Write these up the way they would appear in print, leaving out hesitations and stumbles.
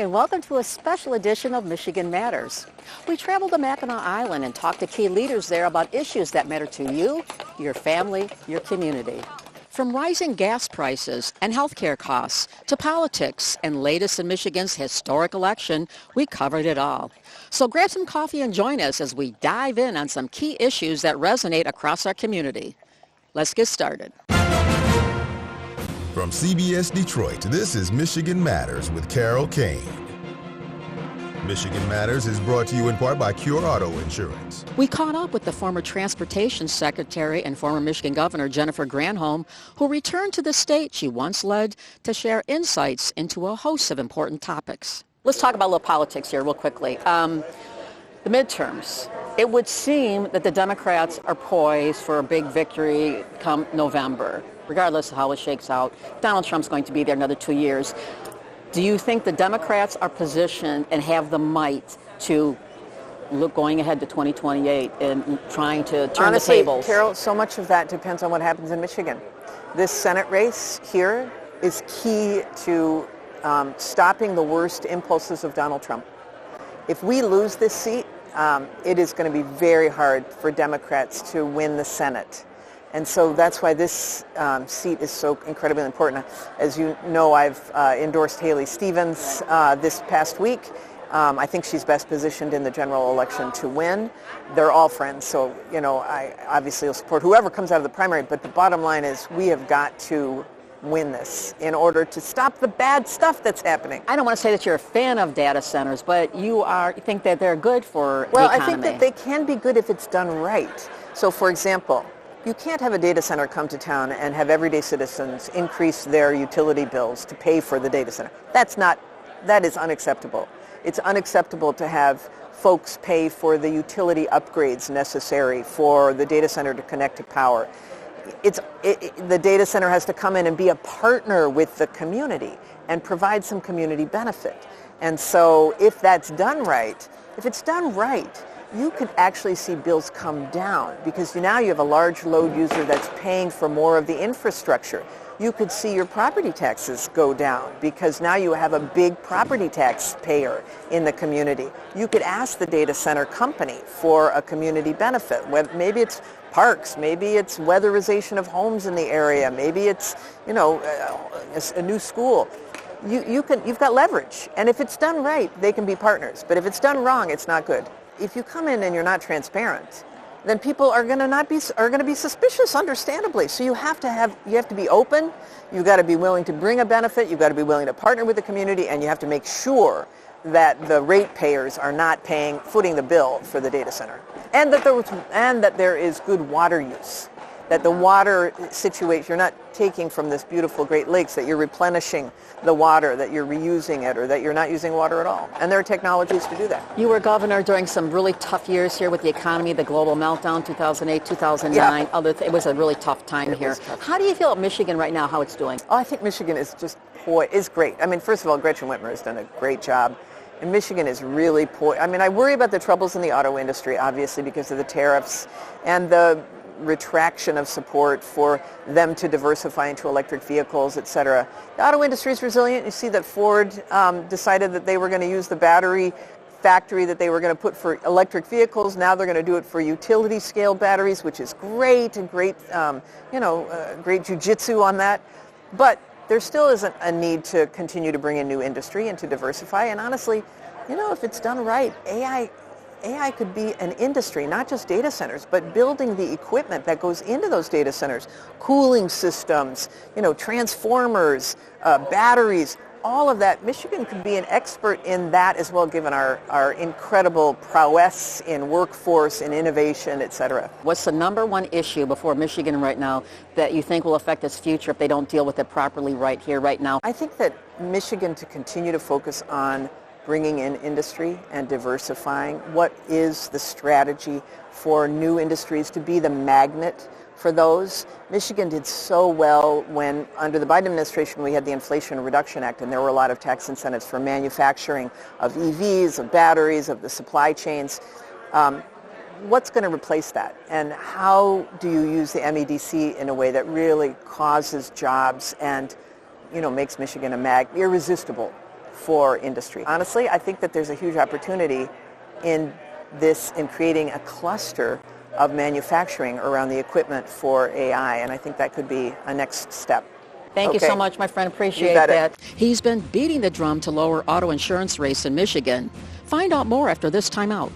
and welcome to a special edition of Michigan Matters. We traveled to Mackinac Island and talked to key leaders there about issues that matter to you, your family, your community. From rising gas prices and healthcare costs to politics and latest in Michigan's historic election, we covered it all. So grab some coffee and join us as we dive in on some key issues that resonate across our community. Let's get started. From CBS Detroit, this is Michigan Matters with Carol Kane. Michigan Matters is brought to you in part by Cure Auto Insurance. We caught up with the former Transportation Secretary and former Michigan Governor Jennifer Granholm, who returned to the state she once led to share insights into a host of important topics. Let's talk about a little politics here real quickly. The midterms. It would seem that the Democrats are poised for a big victory come November. Regardless of how it shakes out, Donald Trump's going to be there another 2 years. Do you think the Democrats are positioned and have the might to look going ahead to 2028 and trying to turn the tables? Carol, so much of that depends on what happens in Michigan. This Senate race here is key to stopping the worst impulses of Donald Trump. If we lose this seat, it is going to be very hard for Democrats to win the Senate. And so that's why this seat is so incredibly important. As you know, I've endorsed Haley Stevens this past week. I think she's best positioned in the general election to win. They're all friends, so I obviously will support whoever comes out of the primary. But the bottom line is we have got to win this in order to stop the bad stuff that's happening. I don't want to say that you're a fan of data centers, but you think that they're good for the economy. I think that they can be good if it's done right. So, for example, you can't have a data center come to town and have everyday citizens increase their utility bills to pay for the data center. That is unacceptable. It's unacceptable to have folks pay for the utility upgrades necessary for the data center to connect to power. The data center has to come in and be a partner with the community and provide some community benefit. And so if it's done right, you could actually see bills come down because now you have a large load user that's paying for more of the infrastructure. You could see your property taxes go down because now you have a big property tax payer in the community. You could ask the data center company for a community benefit. Maybe it's parks, maybe it's weatherization of homes in the area, maybe it's a new school. You've got leverage, and if it's done right, they can be partners. But if it's done wrong, it's not good. If you come in and you're not transparent, then people are going to be suspicious, understandably. So you have to be open. You've got to be willing to bring a benefit. You've got to be willing to partner with the community, and you have to make sure that the ratepayers are not footing the bill for the data center, and that there is good water use. That the water situation, you're not taking from this beautiful Great Lakes, that you're replenishing the water, that you're reusing it, or that you're not using water at all. And there are technologies to do that. You were governor during some really tough years here with the economy, the global meltdown, 2008, 2009. Yeah. It was a really tough time here. How do you feel about Michigan right now, how it's doing? Oh, I think Michigan is is great. I mean, first of all, Gretchen Whitmer has done a great job. And Michigan is really I worry about the troubles in the auto industry, obviously, because of the tariffs and the retraction of support for them to diversify into electric vehicles, et cetera. The auto industry is resilient. You see that Ford decided that they were going to use the battery factory that they were going to put for electric vehicles. Now they're going to do it for utility scale batteries, which is great, and great jujitsu on that. But there still isn't a need to continue to bring in new industry and to diversify. And honestly, if it's done right, AI could be an industry, not just data centers, but building the equipment that goes into those data centers, cooling systems, transformers, batteries, all of that. Michigan could be an expert in that as well, given our incredible prowess in workforce, in innovation, et cetera. What's the number one issue before Michigan right now that you think will affect its future if they don't deal with it properly right here, right now? I think that Michigan to continue to focus on bringing in industry and diversifying. What is the strategy for new industries to be the magnet for those? Michigan did so well when, under the Biden administration, we had the Inflation Reduction Act, and there were a lot of tax incentives for manufacturing of EVs, of batteries, of the supply chains. What's going to replace that? And how do you use the MEDC in a way that really causes jobs and, makes Michigan irresistible for industry. Honestly, I think that there's a huge opportunity in creating a cluster of manufacturing around the equipment for AI, and I think that could be a next step. Thank you so much, my friend. Appreciate that. He's been beating the drum to lower auto insurance rates in Michigan. Find out more after this timeout.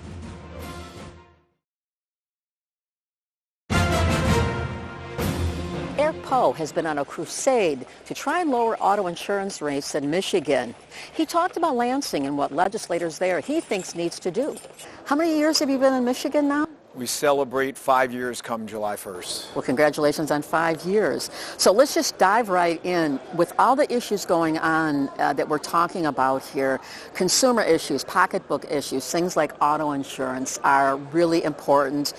Poe has been on a crusade to try and lower auto insurance rates in Michigan. He talked about Lansing and what legislators there he thinks needs to do. How many years have you been in Michigan now? We celebrate 5 years come July 1st. Well, congratulations on 5 years. So let's just dive right in. With all the issues going on that we're talking about here, consumer issues, pocketbook issues, things like auto insurance are really important.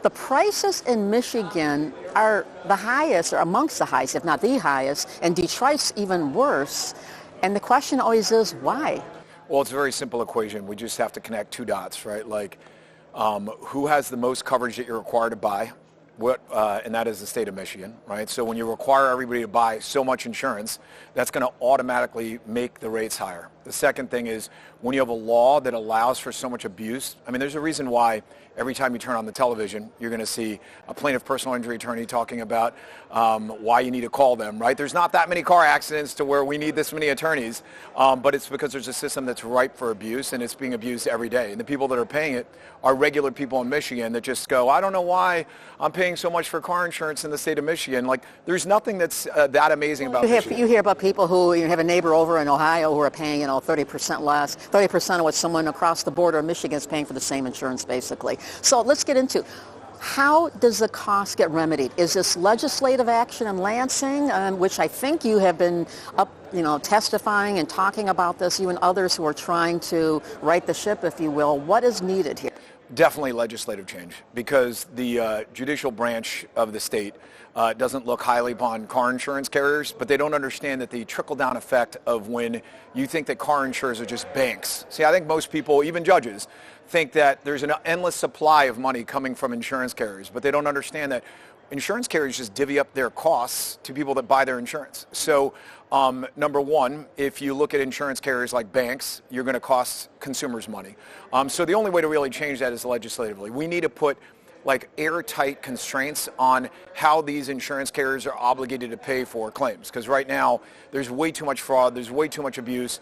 The prices in Michigan are the highest, or amongst the highest, if not the highest, and Detroit's even worse. And the question always is, why? Well, it's a very simple equation. We just have to connect two dots, right? Like, who has the most coverage that you're required to buy? And that is the state of Michigan, right? So when you require everybody to buy so much insurance, that's going to automatically make the rates higher. The second thing is when you have a law that allows for so much abuse. I mean, there's a reason why every time you turn on the television, you're going to see a plaintiff personal injury attorney talking about why you need to call them, right? There's not that many car accidents to where we need this many attorneys, but it's because there's a system that's ripe for abuse, and it's being abused every day. And the people that are paying it are regular people in Michigan that just go, I don't know why I'm paying so much for car insurance in the state of Michigan. Like, there's nothing that's that amazing about Michigan. You hear about people who have a neighbor over in Ohio who are paying, 30% less, 30% of what someone across the border of Michigan is paying for the same insurance, basically. So let's get into how does the cost get remedied? Is this legislative action in Lansing, which I think you have been up, testifying and talking about this, you and others who are trying to right the ship, if you will. What is needed here? Definitely legislative change, because the judicial branch of the state doesn't look highly upon car insurance carriers, but they don't understand that the trickle-down effect of when you think that car insurers are just banks. See, I think most people, even judges, think that there's an endless supply of money coming from insurance carriers, but they don't understand that insurance carriers just divvy up their costs to people that buy their insurance. So number one, if you look at insurance carriers like banks, you're going to cost consumers money. So the only way to really change that is legislatively. We need to put like airtight constraints on how these insurance carriers are obligated to pay for claims. Because right now, there's way too much fraud, there's way too much abuse.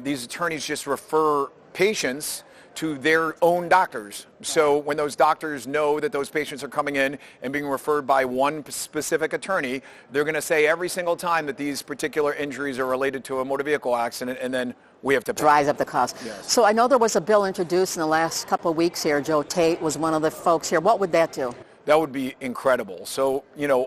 These attorneys just refer patients to their own doctors. So when those doctors know that those patients are coming in and being referred by one specific attorney, they're going to say every single time that these particular injuries are related to a motor vehicle accident, and then we have to pay. Drives up the cost. Yes. So I know there was a bill introduced in the last couple of weeks here. Joe Tate was one of the folks here. What would that do? That would be incredible. So,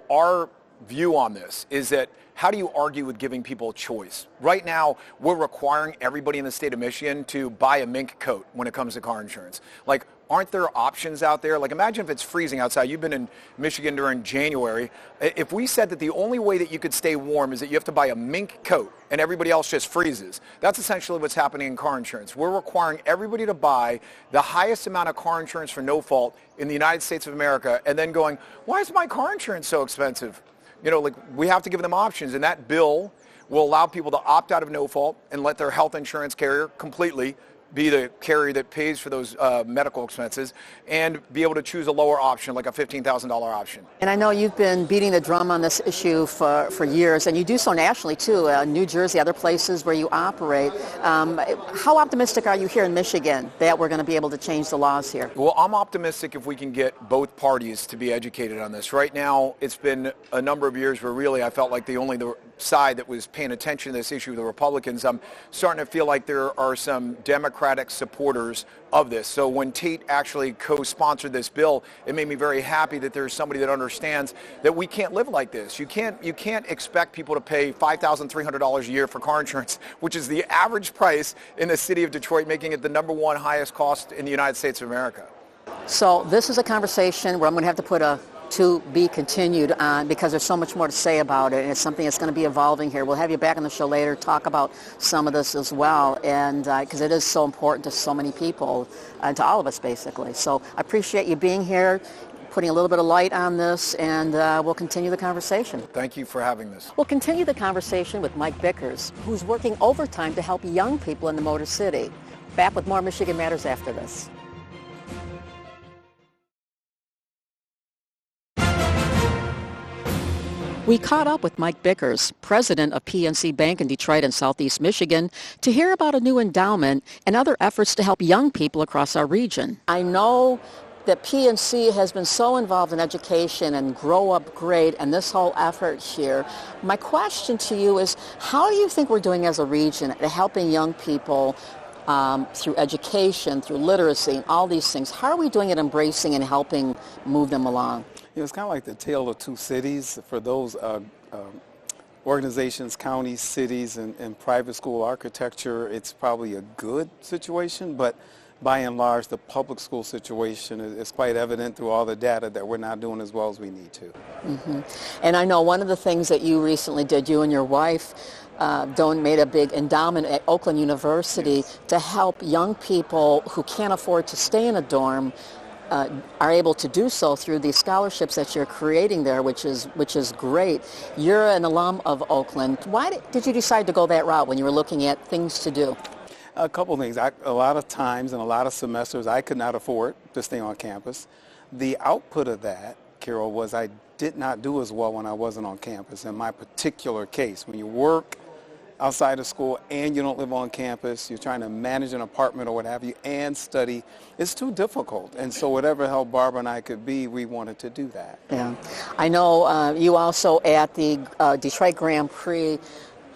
our view on this is that how do you argue with giving people choice? Right now, we're requiring everybody in the state of Michigan to buy a mink coat when it comes to car insurance. Like, aren't there options out there? Like, imagine if it's freezing outside. You've been in Michigan during January. If we said that the only way that you could stay warm is that you have to buy a mink coat and everybody else just freezes, that's essentially what's happening in car insurance. We're requiring everybody to buy the highest amount of car insurance for no fault in the United States of America, and then going, why is my car insurance so expensive? We have to give them options, and that bill will allow people to opt out of no fault and let their health insurance carrier completely be the carrier that pays for those medical expenses, and be able to choose a lower option, like a $15,000 option. And I know you've been beating the drum on this issue for years, and you do so nationally too, New Jersey, other places where you operate. How optimistic are you here in Michigan that we're going to be able to change the laws here? Well, I'm optimistic if we can get both parties to be educated on this. Right now, it's been a number of years where really I felt like the side that was paying attention to this issue, the Republicans. I'm starting to feel like there are some Democratic supporters of this. So when Tate actually co-sponsored this bill, it made me very happy that there's somebody that understands that we can't live like this. You can't expect people to pay $5,300 a year for car insurance, which is the average price in the city of Detroit, making it the number one highest cost in the United States of America. So this is a conversation where I'm going to have to put a to be continued on, because there's so much more to say about it, and it's something that's going to be evolving here. We'll have you back on the show later, talk about some of this as well, and because it is so important to so many people and to all of us, basically. So I appreciate you being here, putting a little bit of light on this, and we'll continue the conversation. Thank you for having this. We'll continue the conversation with Mike Bickers, who's working overtime to help young people in the Motor City. Back with more Michigan Matters after this. We caught up with Mike Bickers, president of PNC Bank in Detroit and Southeast Michigan, to hear about a new endowment and other efforts to help young people across our region. I know that PNC has been so involved in education and Grow Up Great and this whole effort here. My question to you is, how do you think we're doing as a region at helping young people through education, through literacy, and all these things? How are we doing at embracing and helping move them along? You know, it's kind of like the tale of two cities. For those organizations, counties, cities, and private school architecture, it's probably a good situation, but by and large, the public school situation is quite evident through all the data that we're not doing as well as we need to. Mm-hmm. And I know one of the things that you recently did, you and your wife, made a big endowment at Oakland University to help young people who can't afford to stay in a dorm are able to do so through these scholarships that you're creating there, which is great. You're an alum of Oakland. Why did you decide to go that route when you were looking at things to do? A couple of things. A lot of times and a lot of semesters I could not afford to stay on campus. The output of that, Carol, was I did not do as well when I wasn't on campus. In my particular case, when you work outside of school and you don't live on campus, you're trying to manage an apartment or what have you and study, it's too difficult. And so whatever help Barbara and I could be, we wanted to do that. Yeah. I know you also at the Detroit Grand Prix,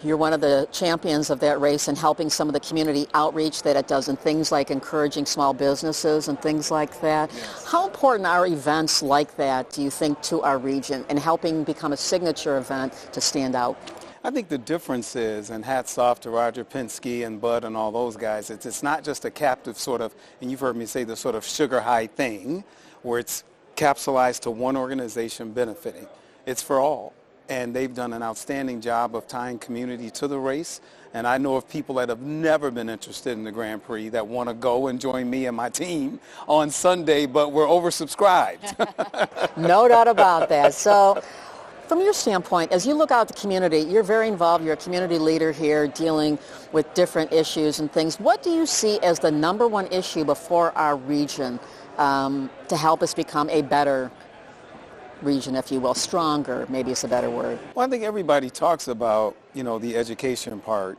you're one of the champions of that race and helping some of the community outreach that it does and things like encouraging small businesses and things like that. Yes. How important are events like that, do you think, to our region and helping become a signature event to stand out? I think the difference is, and hats off to Roger Penske and Bud and all those guys, it's not just a captive sort of, and you've heard me say the sort of sugar high thing, where it's capsulized to one organization benefiting. It's for all. And they've done an outstanding job of tying community to the race. And I know of people that have never been interested in the Grand Prix that want to go and join me and my team on Sunday, but we're oversubscribed. No doubt about that. So, from your standpoint, as you look out at the community, you're very involved, you're a community leader here dealing with different issues and things. What do you see as the number one issue before our region to help us become a better region, if you will, stronger, maybe it's a better word? Well, I think everybody talks about, the education part,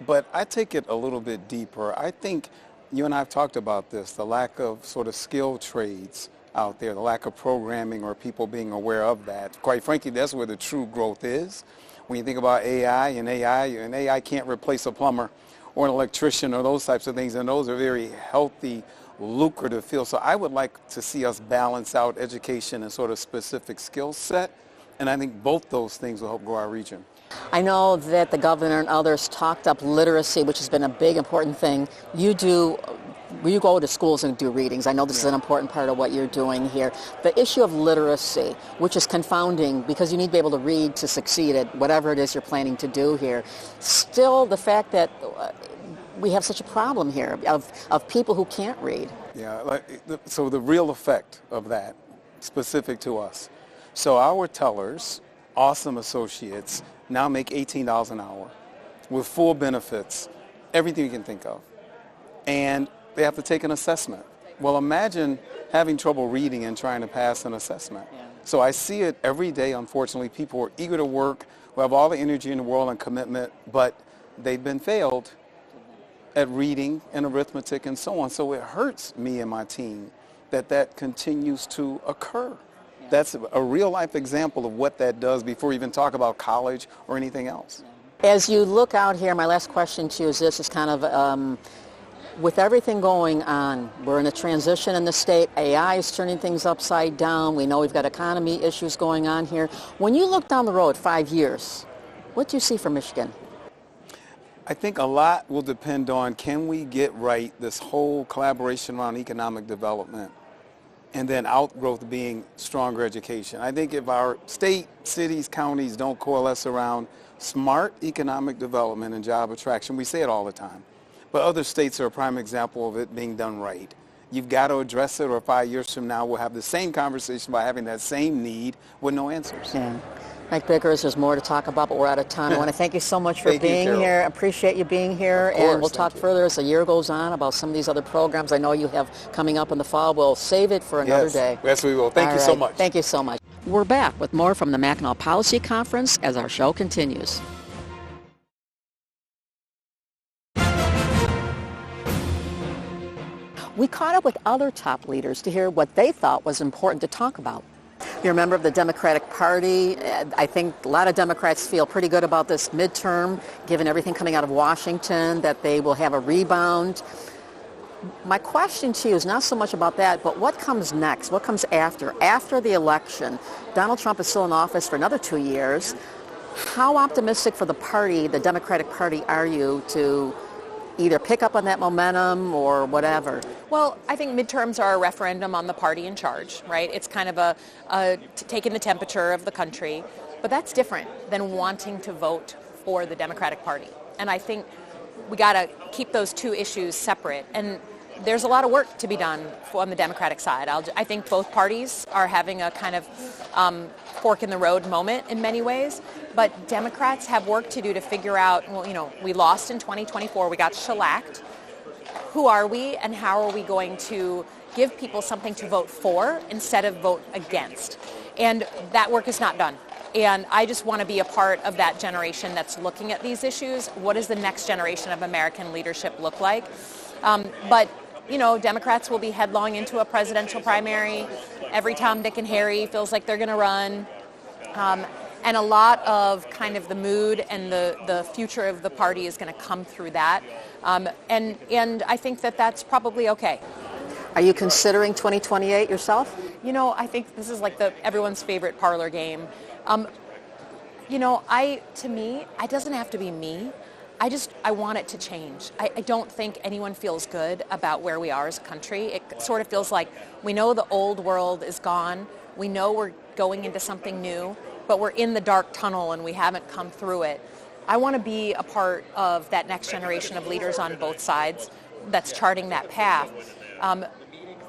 but I take it a little bit deeper. I think you and I have talked about this, the lack of sort of skilled trades out there, the lack of programming or people being aware of that. Quite frankly, that's where the true growth is. When you think about AI can't replace a plumber or an electrician or those types of things, and those are very healthy, lucrative fields. So I would like to see us balance out education and sort of specific skill set, and I think both those things will help grow our region. I know that the governor and others talked up literacy, which has been a big, important thing. You go to schools and do readings. I know this is an important part of what you're doing here. The issue of literacy, which is confounding because you need to be able to read to succeed at whatever it is you're planning to do here. Still, the fact that we have such a problem here of people who can't read. Yeah, so the real effect of that, specific to us. So our tellers, awesome associates, now make $18 an hour with full benefits, everything you can think of. And they have to take an assessment. Well, imagine having trouble reading and trying to pass an assessment. Yeah. So I see it every day, unfortunately. People are eager to work, who have all the energy in the world and commitment, but they've been failed at reading and arithmetic and so on. So it hurts me and my team that continues to occur. Yeah. That's a real-life example of what that does before we even talk about college or anything else. As you look out here, my last question to you is this, is kind of with everything going on, we're in a transition in the state. AI is turning things upside down. We know we've got economy issues going on here. When you look down the road 5 years, what do you see for Michigan? I think a lot will depend on, can we get right this whole collaboration around economic development and then outgrowth being stronger education. I think if our state, cities, counties don't coalesce around smart economic development and job attraction, we say it all the time, but other states are a prime example of it being done right. you've got to address it, or 5 years from now we'll have the same conversation about having that same need with no answers. Yeah. Mike Bickers, there's more to talk about, but we're out of time. I want to thank you so much for being here. Appreciate you being here. And we'll talk further as the year goes on about some of these other programs I know you have coming up in the fall. We'll save it for another day. Yes, we will. Thank you so much. Thank you so much. We're back with more from the Mackinac Policy Conference as our show continues. We caught up with other top leaders to hear what they thought was important to talk about. You're a member of the Democratic Party. I think a lot of Democrats feel pretty good about this midterm, given everything coming out of Washington, that they will have a rebound. My question to you is not so much about that, but what comes next? What comes after? After the election, Donald Trump is still in office for another 2 years. How optimistic for the party, the Democratic Party, are you to either pick up on that momentum or whatever? Well, I think midterms are a referendum on the party in charge, right? It's kind of taking the temperature of the country, but that's different than wanting to vote for the Democratic Party. And I think we got to keep those two issues separate. And there's a lot of work to be done on the Democratic side. I think both parties are having a kind of fork in the road moment in many ways, but Democrats have work to do to figure out, well, you know, we lost in 2024, we got shellacked. Who are we and how are we going to give people something to vote for instead of vote against? And that work is not done. And I just want to be a part of that generation that's looking at these issues. What does the next generation of American leadership look like? But you know, Democrats will be headlong into a presidential primary. Every Tom, Dick, and Harry feels like they're going to run. And a lot of kind of the mood and the future of the party is going to come through that. And I think that that's probably okay. Are you considering 2028 yourself? You know, I think this is like everyone's favorite parlor game. You know, to me, it doesn't have to be me. I want it to change. I don't think anyone feels good about where we are as a country. It sort of feels like we know the old world is gone. We know we're going into something new, but we're in the dark tunnel and we haven't come through it. I want to be a part of that next generation of leaders on both sides that's charting that path.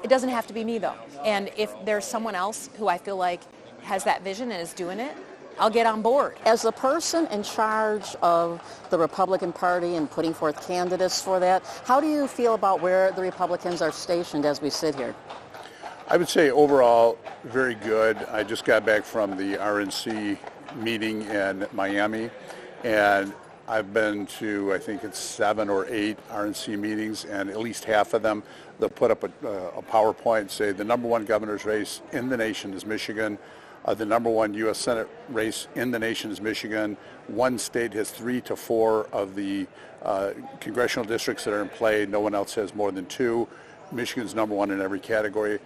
It doesn't have to be me, though. And if there's someone else who I feel like has that vision and is doing it, I'll get on board. As the person in charge of the Republican Party and putting forth candidates for that, how do you feel about where the Republicans are stationed as we sit here? I would say overall very good. I just got back from the RNC meeting in Miami, and I've been to, I think it's 7 or 8 RNC meetings, and at least half of them, they'll put up a PowerPoint and say the number one governor's race in the nation is Michigan. The number one U.S. Senate race in the nation is Michigan. One state has 3 to 4 of the congressional districts that are in play. No one else has more than 2. Michigan's number one in every category.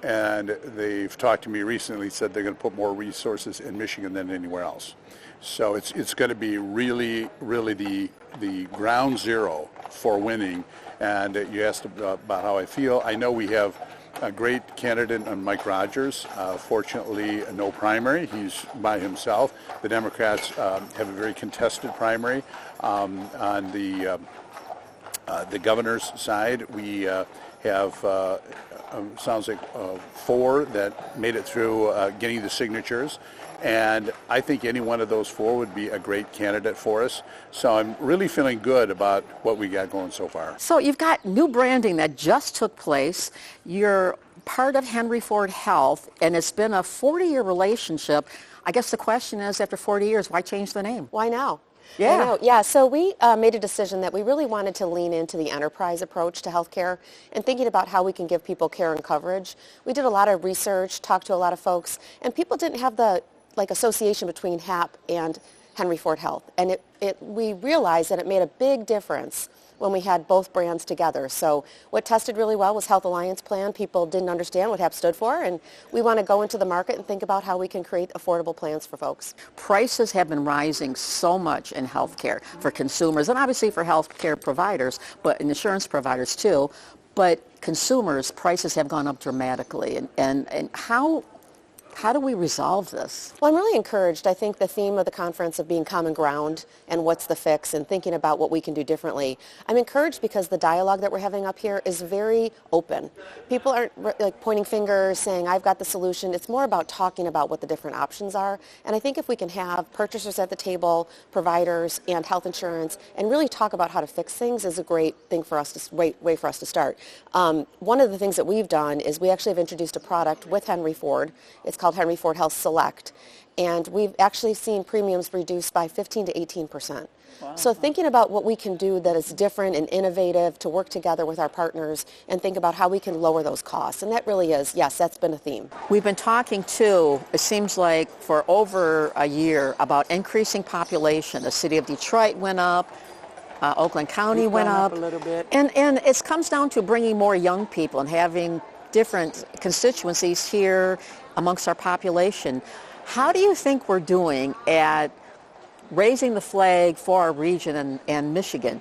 And they've talked to me recently, said they're going to put more resources in Michigan than anywhere else. So it's going to be really the ground zero for winning. And you asked about how I feel. I know we have a great candidate on Mike Rogers. Fortunately, no primary. He's by himself. The Democrats have a very contested primary. On the governor's side, we have, sounds like 4 that made it through getting the signatures. And I think any one of those 4 would be a great candidate for us. So I'm really feeling good about what we got going so far. So you've got new branding that just took place. You're part of Henry Ford Health, and it's been a 40-year relationship. I guess the question is, after 40 years, why change the name? Why now? Yeah. I know. Yeah, so we made a decision that we really wanted to lean into the enterprise approach to healthcare and thinking about how we can give people care and coverage. We did a lot of research, talked to a lot of folks, and people didn't have the association between HAP and Henry Ford Health. And we realized that it made a big difference when we had both brands together. So what tested really well was Health Alliance Plan. People didn't understand what HAP stood for, and we want to go into the market and think about how we can create affordable plans for folks. Prices have been rising so much in healthcare for consumers and obviously for healthcare providers, but insurance providers too. But consumers, prices have gone up dramatically. And how How do we resolve this? Well, I'm really encouraged. I think the theme of the conference of being common ground and what's the fix and thinking about what we can do differently. I'm encouraged because the dialogue that we're having up here is very open. People aren't like pointing fingers saying, I've got the solution. It's more about talking about what the different options are. And I think if we can have purchasers at the table, providers, and health insurance, and really talk about how to fix things is a great thing for us to, way for us to start. One of the things that we've done is we actually have introduced a product with Henry Ford. It's called Henry Ford Health Select, and we've actually seen premiums reduced by 15 to 18%. Wow. So thinking about what we can do that is different and innovative to work together with our partners and think about how we can lower those costs. And that really is, yes, that's been a theme. We've been talking too, it seems like for over a year, about increasing population. The city of Detroit went up. Oakland County went up a little bit. And it comes down to bringing more young people and having different constituencies here amongst our population. How do you think we're doing at raising the flag for our region and Michigan?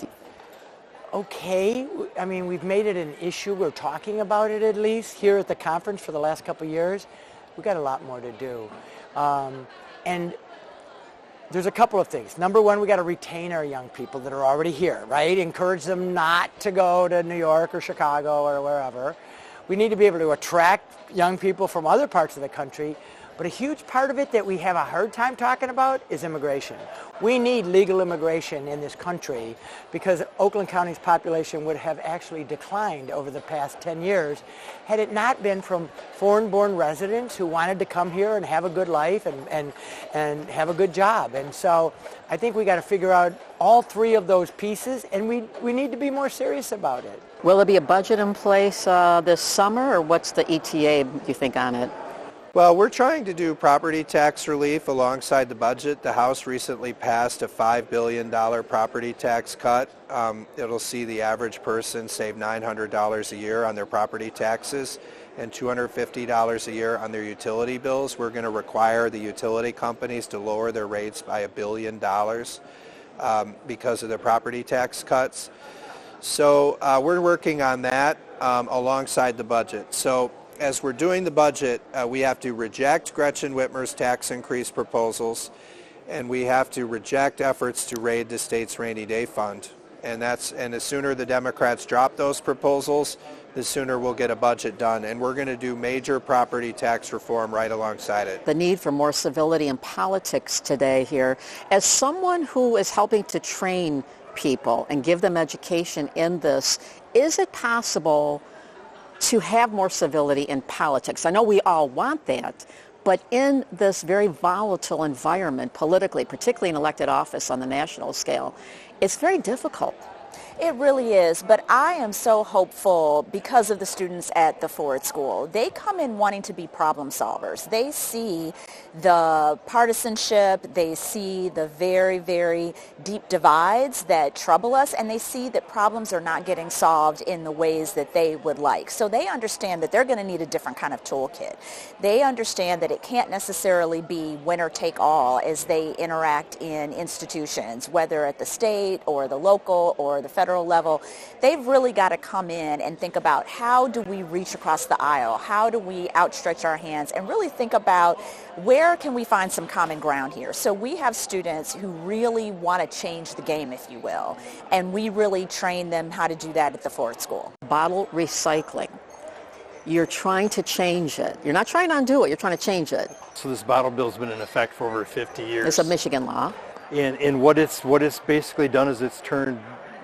Okay. I mean, we've made it an issue. We're talking about it at least here at the conference for the last couple of years. We've got a lot more to do. And there's a couple of things. Number one, we got to retain our young people that are already here, right? Encourage them not to go to New York or Chicago or wherever. We need to be able to attract young people from other parts of the country, but a huge part of it that we have a hard time talking about is immigration. We need legal immigration in this country because Oakland County's population would have actually declined over the past 10 years had it not been from foreign-born residents who wanted to come here and have a good life and have a good job. And so I think we got to figure out all three of those pieces, and we need to be more serious about it. Will there be a budget in place this summer, or what's the ETA, do you think, on it? Well, we're trying to do property tax relief alongside the budget. The House recently passed a $5 billion property tax cut. It'll see the average person save $900 a year on their property taxes and $250 a year on their utility bills. We're going to require the utility companies to lower their rates by $1 billion because of the property tax cuts. So we're working on that alongside the budget. So as we're doing the budget, we have to reject Gretchen Whitmer's tax increase proposals, and we have to reject efforts to raid the state's rainy day fund. And the sooner the Democrats drop those proposals, the sooner we'll get a budget done. And we're going to do major property tax reform right alongside it. The need for more civility in politics today here. As someone who is helping to train people and give them education in this, is it possible to have more civility in politics? I know we all want that, but in this very volatile environment politically, particularly in elected office on the national scale, it's very difficult. It really is, but I am so hopeful because of the students at the Ford School. They come in wanting to be problem solvers. They see the partisanship, they see the very, very deep divides that trouble us, and they see that problems are not getting solved in the ways that they would like. So they understand that they're going to need a different kind of toolkit. They understand that it can't necessarily be winner take all as they interact in institutions, whether at the state or the local or the federal level. They've really got to come in and think about how do we reach across the aisle? How do we outstretch our hands and really think about where can we find some common ground here? So we have students who really want to change the game, if you will, and we really train them how to do that at the Ford School. Bottle recycling. You're trying to change it. You're not trying to undo it, you're trying to change it. So this bottle bill's been in effect for over 50 years. It's a Michigan law. And what it's basically done is it's turned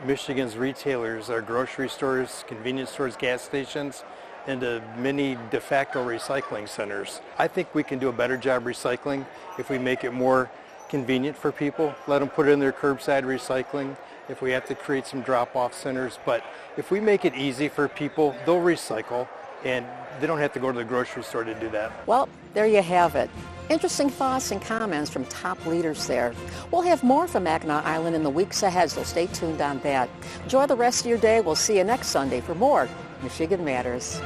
Michigan's retailers, our grocery stores, convenience stores, gas stations, into mini de facto recycling centers. I think we can do a better job recycling if we make it more convenient for people, let them put it in their curbside recycling, if we have to create some drop-off centers. But if we make it easy for people, they'll recycle, and they don't have to go to the grocery store to do that. Well, there you have it. Interesting thoughts and comments from top leaders there. We'll have more from Mackinac Island in the weeks ahead, so stay tuned on that. Enjoy the rest of your day. We'll see you next Sunday for more Michigan Matters.